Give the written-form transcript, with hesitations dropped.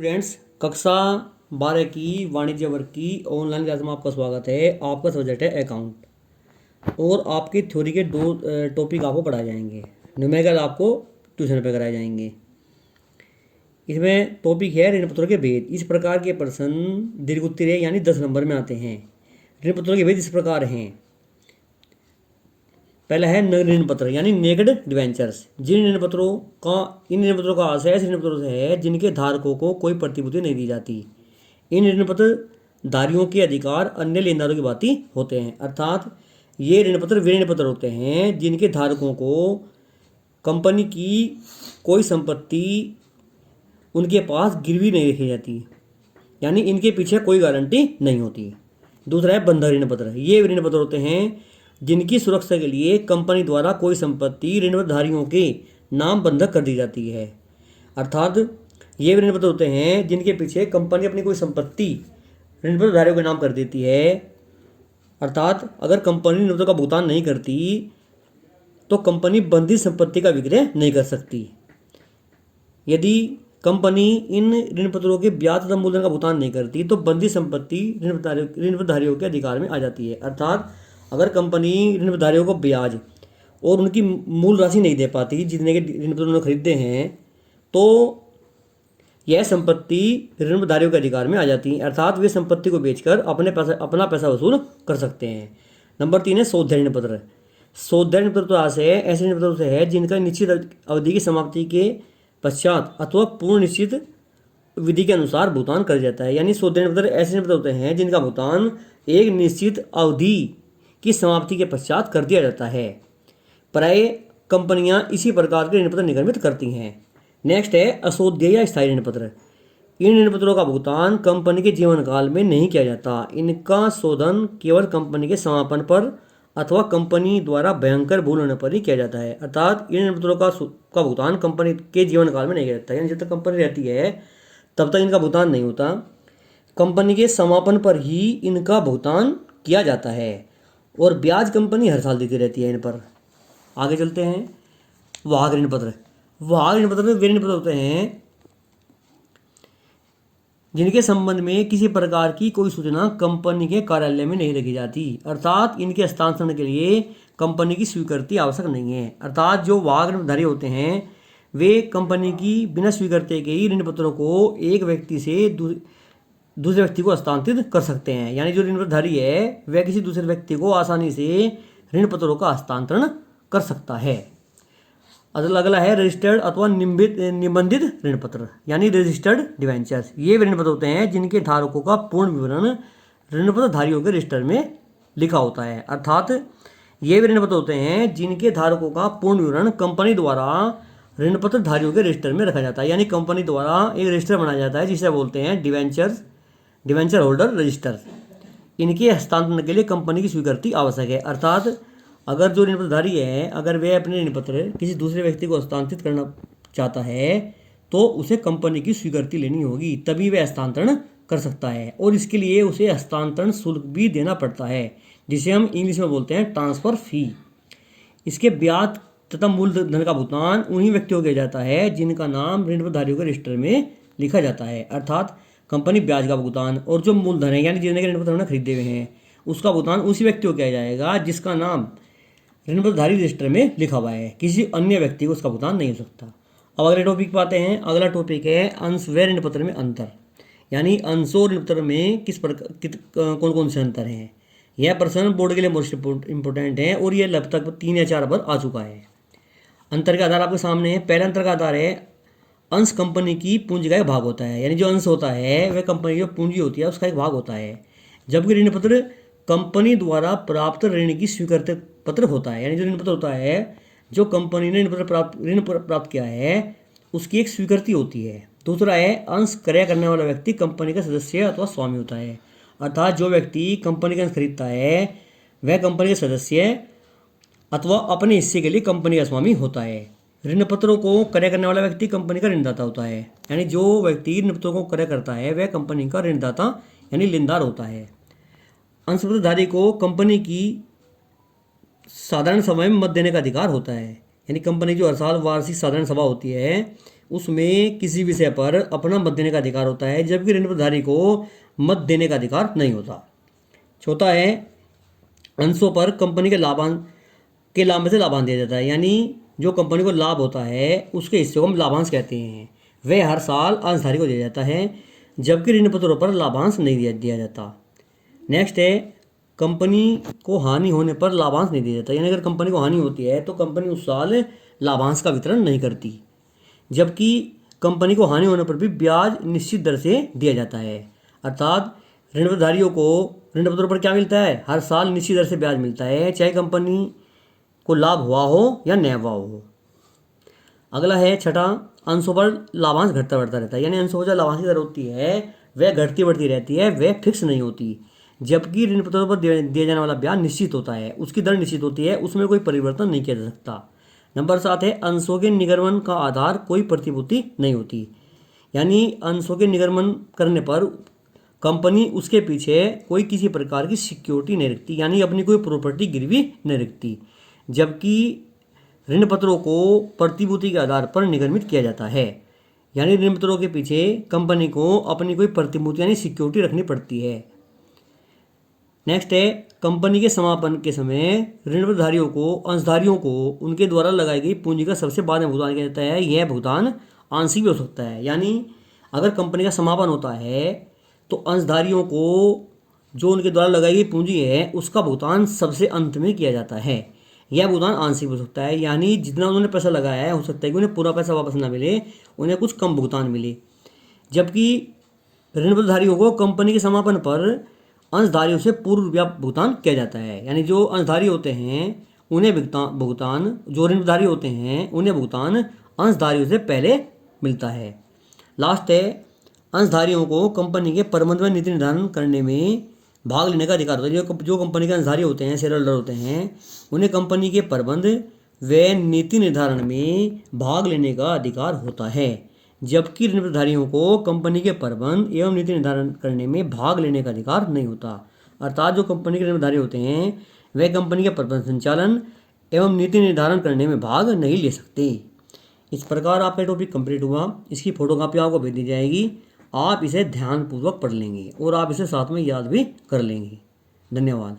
Students, कक्षा 12 की वाणिज्य वर्ग की ऑनलाइन क्लास में आपका स्वागत है। आपका सब्जेक्ट है अकाउंट और आपकी थ्योरी के दो टॉपिक आपको पढ़ाए जाएंगे। न्यूमेरिकल आपको ट्यूशन पे कराए जाएंगे। इसमें टॉपिक है ऋण पत्रों के भेद। इस प्रकार के प्रश्न दीर्घ उत्तरीय यानी 10 नंबर में आते हैं। ऋण पत्रों के भेद इस प्रकार हैं। पहला है नगद ऋण पत्र यानी नेगड डिवेंचर्स। इन ऋण पत्रों का आशय ऐसे ऋण पत्रों से है जिनके धारकों को कोई प्रतिभूति नहीं दी जाती। इन ऋण पत्र धारियों के अधिकार अन्य लेनदारों की भांति होते हैं, अर्थात ये ऋण पत्र वे ऋण पत्र होते हैं जिनके धारकों को कंपनी की कोई संपत्ति उनके पास गिरवी नहीं रखी जाती, यानी इनके पीछे कोई गारंटी नहीं होती। दूसरा है बंधक ऋण पत्र। ये ऋण पत्र होते हैं जिनकी सुरक्षा के लिए कंपनी द्वारा कोई संपत्ति ऋणधारियों के नाम बंधक कर दी जाती है, अर्थात ये ऋण पत्र होते हैं जिनके पीछे कंपनी अपनी कोई संपत्ति ऋणधारियों के नाम कर देती है, अर्थात अगर कंपनी ऋण का भुगतान नहीं करती तो कंपनी बंधित संपत्ति का विक्रय नहीं कर सकती। यदि कंपनी इन ऋण पत्रों के ब्याज तथा मूलधन का भुगतान नहीं करती तो बंधित संपत्ति ऋणधारियों के अधिकार में आ जाती है, अर्थात अगर कंपनी ऋणधारियों को ब्याज और उनकी मूल राशि नहीं दे पाती जितने के ऋण पत्र उन्होंने खरीदते हैं तो यह संपत्ति ऋणधारियों के अधिकार में आ जाती है, अर्थात वे संपत्ति को बेचकर अपना पैसा वसूल कर सकते हैं। नंबर 3 है स्वाध्याय ऋण पत्र। स्वाध्याय ऋण पत्र से ऐसे ऋण पत्रों से है जिनका निश्चित अवधि की समाप्ति के पश्चात अथवा पूर्ण निश्चित विधि के अनुसार भुगतान कर जाता है। यानी स्वाध्याय ऋण पत्र ऐसे ऋण पत्र होते हैं जिनका भुगतान एक निश्चित अवधि की समाप्ति के पश्चात कर दिया जाता है। प्राय कंपनियां इसी प्रकार के ऋण पत्र निर्गमित करती हैं। नेक्स्ट है अशोध्य या स्थायी ऋण पत्र। इन ऋण पत्रों का भुगतान कंपनी के जीवन काल में नहीं किया जाता। इनका शोधन केवल कंपनी के समापन पर अथवा कंपनी द्वारा भयंकर भूल होने पर ही किया जाता है, अर्थात इन ऋण पत्रों का भुगतान कंपनी के जीवन काल में नहीं किया जाता। यानी जब तक कंपनी रहती है तब तक इनका भुगतान नहीं होता। कंपनी के समापन पर ही इनका भुगतान किया जाता है और ब्याज कंपनी हर साल देती रहती है इन पर। आगे चलते हैं वाहक ऋण पत्र। वाहक ऋण पत्र वे ऋण पत्र होते हैं जिनके संबंध में किसी प्रकार की कोई सूचना कंपनी के कार्यालय में नहीं रखी जाती, अर्थात इनके हस्तांतरण के लिए कंपनी की स्वीकृति आवश्यक नहीं है। अर्थात जो वाहक ऋणधारी होते हैं वे कंपनी की बिना स्वीकृति के ही ऋण पत्रों को एक व्यक्ति से दूसरे व्यक्ति को हस्तांतरित कर सकते हैं। यानी जो ऋणधारी है वह किसी दूसरे व्यक्ति को आसानी से ऋण पत्रों का हस्तांतरण कर सकता है। अगला है रजिस्टर्ड अथवा निबंधित ऋण पत्र यानी रजिस्टर्ड डिवेंचर्स। ये ऋण पत्र होते हैं जिनके धारकों का पूर्ण विवरण ऋण पत्र धारियों के रजिस्टर में लिखा होता है, अर्थात ये ऋण पत्र होते हैं जिनके धारकों का पूर्ण विवरण कंपनी द्वारा ऋण पत्र धारियों के रजिस्टर में रखा जाता है। यानी कंपनी द्वारा एक रजिस्टर बनाया जाता है जिसे बोलते हैं डिवेंचर होल्डर रजिस्टर। इनके हस्तांतरण के लिए कंपनी की स्वीकृति आवश्यक है, अर्थात अगर जो ऋण पत्रधारी है अगर वह अपने ऋण पत्र किसी दूसरे व्यक्ति को हस्तांतरित करना चाहता है तो उसे कंपनी की स्वीकृति लेनी होगी, तभी वह हस्तांतरण कर सकता है और इसके लिए उसे हस्तांतरण शुल्क भी देना पड़ता है जिसे हम इंग्लिश में बोलते हैं ट्रांसफर फी। इसके ब्याज तथा मूलधन का भुगतान उन्हीं व्यक्तियों को किया जाता है जिनका नाम ऋण पत्रधारियों के रजिस्टर में लिखा जाता है, अर्थात कंपनी ब्याज का भुगतान और जो मूलधन है यानी जितने के ऋण पत्र खरीदे हुए हैं उसका भुगतान उसी व्यक्ति को किया जाएगा जिसका नाम ऋण पत्रधारी रजिस्टर में लिखा हुआ है। किसी अन्य व्यक्ति को उसका भुगतान नहीं हो सकता। अब अगले टॉपिक पर आते हैं। अगला टॉपिक है अंश व ऋण पत्र में अंतर, यानी अंशों और ऋण पत्र में किस प्रकार कौन कौन से अंतर हैं। यह प्रश्न बोर्ड के लिए मोस्ट इंपोर्टेंट है और यह लगभग 3 या 4 बार आ चुका है। अंतर के आधार आपके सामने है। पहला अंतर का आधार है अंश कंपनी की पूंजी का एक भाग होता है, यानी जो अंश होता है वह कंपनी की जो पूंजी होती है उसका एक भाग होता है, जबकि ऋण पत्र कंपनी द्वारा प्राप्त ऋण की स्वीकृति पत्र होता है। यानी जो ऋण पत्र होता है जो कंपनी ने ऋण प्राप्त किया है उसकी एक स्वीकृति होती है। दूसरा है अंश क्रय करने वाला व्यक्ति कंपनी का सदस्य अथवा स्वामी होता है, अर्थात जो व्यक्ति कंपनी का अंश खरीदता है वह कंपनी का सदस्य अथवा अपने हिस्से के लिए कंपनी का स्वामी होता है। ऋण पत्रों को क्रय करने वाला व्यक्ति कंपनी का ऋणदाता होता है, यानी जो व्यक्ति ऋण पत्रों को क्रय करता है वह कंपनी का ऋणदाता यानी लेनदार होता है। अंश पत्रधारी को कंपनी की साधारण सभा में मत देने का अधिकार होता है, यानी कंपनी जो हर साल वार्षिक साधारण सभा होती है उसमें किसी विषय पर अपना मत देने का अधिकार होता है, जबकि ऋण प्रदारी को मत देने का अधिकार नहीं होता। चौथा है, अंशों पर कंपनी के लाभ में से लाभांश दिया जाता है, यानी जो कंपनी को लाभ होता है उसके हिस्से को हम लाभांश कहते हैं। वह हर साल अंशधारी को दिया जाता है, जबकि ऋण पत्रों पर लाभांश नहीं दिया जाता। नेक्स्ट है, कंपनी को हानि होने पर लाभांश नहीं दिया जाता, यानी अगर कंपनी को हानि होती है तो कंपनी उस साल लाभांश का वितरण नहीं करती, जबकि कंपनी को हानि होने पर भी ब्याज निश्चित दर से दिया जाता है। अर्थात ऋणधारियों को ऋण पत्रों पर क्या मिलता है, हर साल निश्चित दर से ब्याज मिलता है, चाहे कंपनी को लाभ हुआ हो या न हुआ हो। अगला है छठा, अंशों पर लाभांश घटता बढ़ता रहता है, यानी अंशों पर जो लाभांश की दर होती है वह घटती बढ़ती रहती है, वह फिक्स नहीं होती, जबकि ऋण पत्रों पर दिया जाने वाला ब्याज निश्चित होता है, उसकी दर निश्चित होती है, उसमें कोई परिवर्तन नहीं किया जा सकता। नंबर 7 है, अंशों के निगमन का आधार कोई प्रतिभूति नहीं होती, यानी अंशों के निगमन करने पर कंपनी उसके पीछे कोई किसी प्रकार की सिक्योरिटी नहीं रखती, यानी अपनी कोई प्रॉपर्टी गिरवी नहीं रखती, जबकि ऋण पत्रों को प्रतिभूति के आधार पर निगमित किया जाता है, यानी ऋण पत्रों के पीछे कंपनी को अपनी कोई प्रतिभूति यानी सिक्योरिटी रखनी पड़ती है। नेक्स्ट है, कंपनी के समापन के समय ऋणधारियों को अंशधारियों को उनके द्वारा लगाई गई पूंजी का सबसे बाद में भुगतान किया जाता है। यह भुगतान आंशिक भी हो सकता है, यानी अगर कंपनी का समापन होता है तो अंशधारियों को जो उनके द्वारा लगाई गई पूंजी है उसका भुगतान सबसे अंत में किया जाता है। यह भुगतान आंशिक हो सकता है, यानी जितना उन्होंने पैसा लगाया है हो सकता है कि उन्हें पूरा पैसा वापस ना मिले, उन्हें कुछ कम भुगतान मिले, जबकि ऋणधारियों को कंपनी के समापन पर अंशधारियों से पूर्व रुपया भुगतान किया जाता है, यानी जो अंशधारी होते हैं उन्हें भुगतान जो ऋणधारी होते हैं उन्हें भुगतान अंशधारियों से पहले मिलता है। लास्ट है, अंशधारियों को कंपनी के प्रबंध में नीति निर्धारण करने में भाग लेने का अधिकार होता है। जो कंपनी के अंशधारी होते हैं, शेयर होल्डर होते हैं, उन्हें कंपनी के प्रबंध व नीति निर्धारण में भाग लेने का अधिकार होता है, जबकि ऋणधारियों को कंपनी के प्रबंध एवं नीति निर्धारण करने में भाग लेने का अधिकार नहीं होता। अर्थात जो कंपनी के ऋणधारी होते हैं वे कंपनी के प्रबंध संचालन एवं नीति निर्धारण करने में भाग नहीं ले सकते। इस प्रकार आपका टॉपिक कंप्लीट हुआ। इसकी फोटोकॉपी आपको भेज दी जाएगी, आप इसे ध्यानपूर्वक पढ़ लेंगे और आप इसे साथ में याद भी कर लेंगे। धन्यवाद।